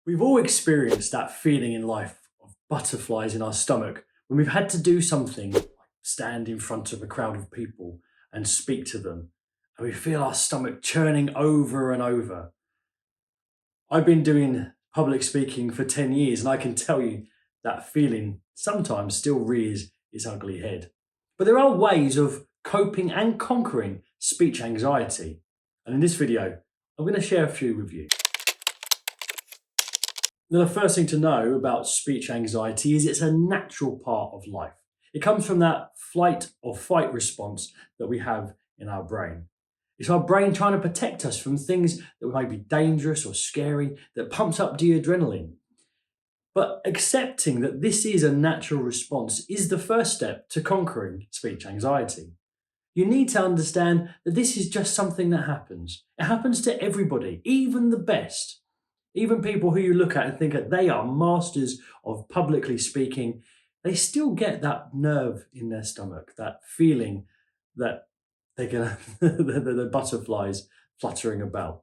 We've all experienced that feeling in life of butterflies in our stomach when we've had to do something like stand in front of a crowd of people and speak to them, and we feel our stomach churning over and over. I've been doing public speaking for 10 years, and I can tell you that feeling sometimes still rears its ugly head. But there are ways of coping and conquering speech anxiety. And in this video, I'm going to share a few with you. Now, the first thing to know about speech anxiety is it's a natural part of life. It comes from that flight or fight response that we have in our brain. It's our brain trying to protect us from things that might be dangerous or scary, that pumps up the adrenaline. But accepting that this is a natural response is the first step to conquering speech anxiety. You need to understand that this is just something that happens. It happens to everybody, even the best. Even people who you look at and think that they are masters of publicly speaking, they still get that nerve in their stomach, that feeling that they're gonna the butterflies fluttering about.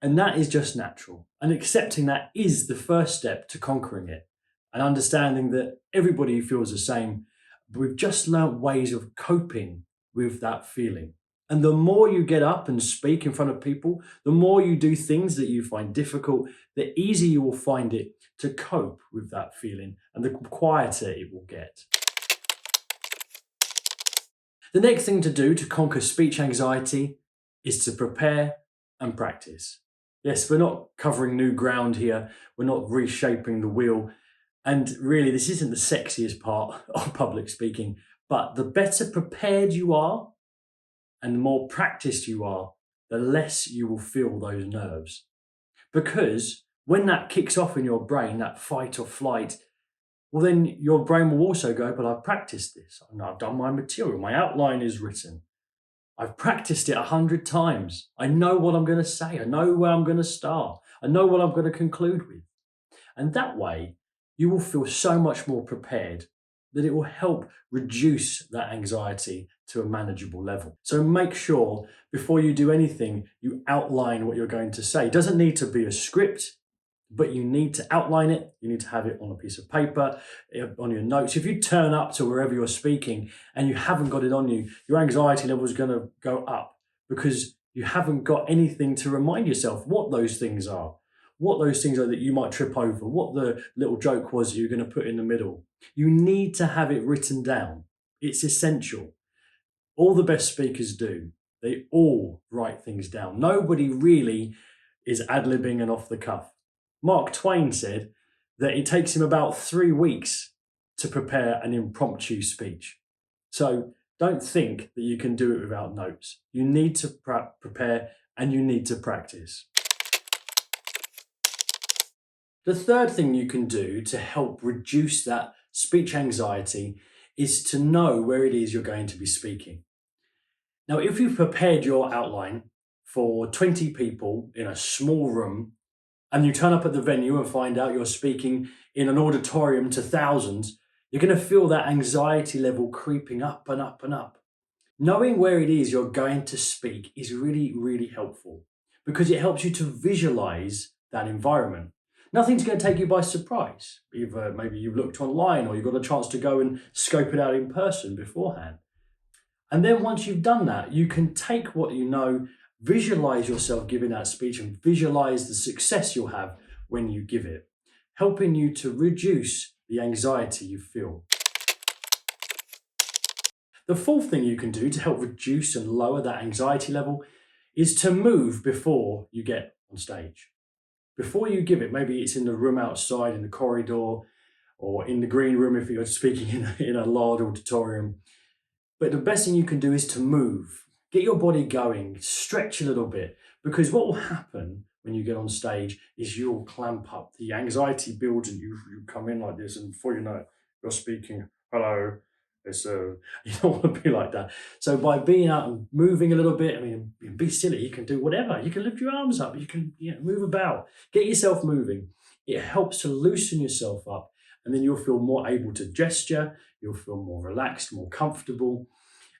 And that is just natural. And accepting that is the first step to conquering it. And understanding that everybody feels the same, but we've just learnt ways of coping with that feeling. And the more you get up and speak in front of people, the more you do things that you find difficult, the easier you will find it to cope with that feeling and the quieter it will get. The next thing to do to conquer speech anxiety is to prepare and practice. Yes, we're not covering new ground here. We're not reshaping the wheel. And really, this isn't the sexiest part of public speaking, but the better prepared you are, and the more practiced you are, the less you will feel those nerves. Because when that kicks off in your brain, that fight or flight, well, then your brain will also go, but I've practiced this. I've done my material. My outline is written. I've practiced it 100 times. I know what I'm going to say. I know where I'm going to start. I know what I'm going to conclude with. And that way, you will feel so much more prepared that it will help reduce that anxiety to a manageable level. So make sure before you do anything, you outline what you're going to say. It doesn't need to be a script, but you need to outline it. You need to have it on a piece of paper, on your notes. If you turn up to wherever you're speaking and you haven't got it on you, your anxiety level is going to go up because you haven't got anything to remind yourself what those things are. What those things are that you might trip over, what the little joke was that you're going to put in the middle. You need to have it written down. It's essential. All the best speakers do. They all write things down. Nobody really is ad-libbing and off the cuff. Mark Twain said that it takes him about 3 weeks to prepare an impromptu speech. So don't think that you can do it without notes. You need to prepare and you need to practice. The third thing you can do to help reduce that speech anxiety is to know where it is you're going to be speaking. Now, if you've prepared your outline for 20 people in a small room and you turn up at the venue and find out you're speaking in an auditorium to thousands, you're going to feel that anxiety level creeping up and up and up. Knowing where it is you're going to speak is really, really helpful because it helps you to visualize that environment. Nothing's going to take you by surprise. Either maybe you've looked online or you've got a chance to go and scope it out in person beforehand. And then once you've done that, you can take what you know, visualize yourself giving that speech and visualize the success you'll have when you give it, helping you to reduce the anxiety you feel. The fourth thing you can do to help reduce and lower that anxiety level is to move before you get on stage. Before you give it, maybe it's in the room outside, in the corridor, or in the green room if you're speaking in a large auditorium. But the best thing you can do is to move. Get your body going, stretch a little bit, because what will happen when you get on stage is you'll clamp up. The anxiety builds and you come in like this, and before you know it, you're speaking, hello, you don't want to be like that. So by being out and moving a little bit, I mean, be silly, you can do whatever. You can lift your arms up, you can move about, get yourself moving. It helps to loosen yourself up, and then you'll feel more able to gesture, you'll feel more relaxed, more comfortable,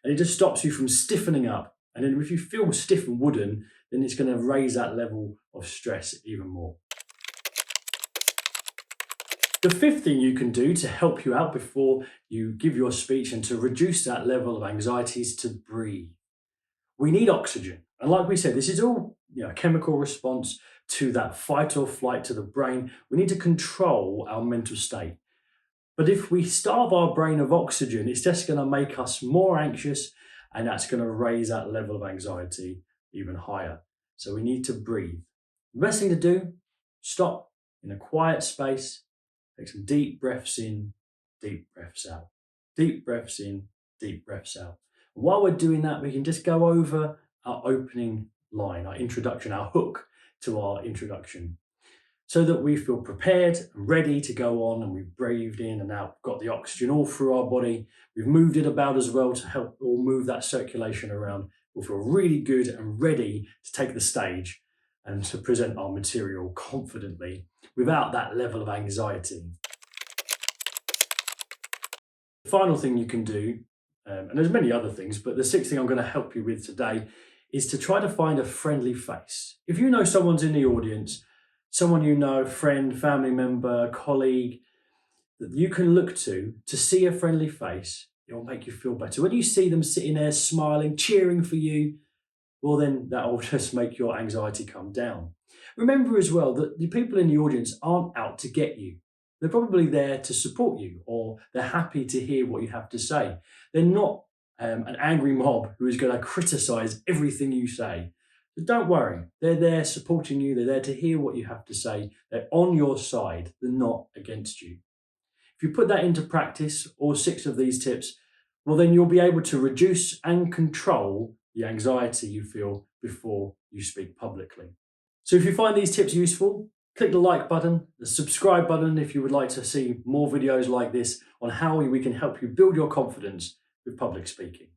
and it just stops you from stiffening up. And then if you feel stiff and wooden, then it's going to raise that level of stress even more. The fifth thing you can do to help you out before you give your speech and to reduce that level of anxiety is to breathe. We need oxygen. And like we said, this is all a chemical response to that fight or flight to the brain. We need to control our mental state. But if we starve our brain of oxygen, it's just going to make us more anxious, and that's going to raise that level of anxiety even higher. So we need to breathe. The best thing to do, stop in a quiet space, take some deep breaths in, deep breaths out. Deep breaths in, deep breaths out. While we're doing that, we can just go over our opening line, our introduction, our hook to our introduction, so that we feel prepared and ready to go on, and we've breathed in and out, got the oxygen all through our body. We've moved it about as well to help or move that circulation around. We'll feel really good and ready to take the stage and to present our material confidently without that level of anxiety. The final thing you can do, and there's many other things, but the sixth thing I'm going to help you with today is to try to find a friendly face. If you know someone's in the audience, someone you know, friend, family member, colleague, that you can look to see a friendly face, it will make you feel better. When you see them sitting there smiling, cheering for you, well then that will just make your anxiety come down. Remember as well that the people in the audience aren't out to get you. They're probably there to support you, or they're happy to hear what you have to say. They're not an angry mob who is going to criticize everything you say. So don't worry, they're there supporting you, they're there to hear what you have to say, they're on your side, they're not against you. If you put that into practice, all 6 of these tips, well then you'll be able to reduce and control the anxiety you feel before you speak publicly. So if you find these tips useful, click the like button, the subscribe button if you would like to see more videos like this on how we can help you build your confidence with public speaking.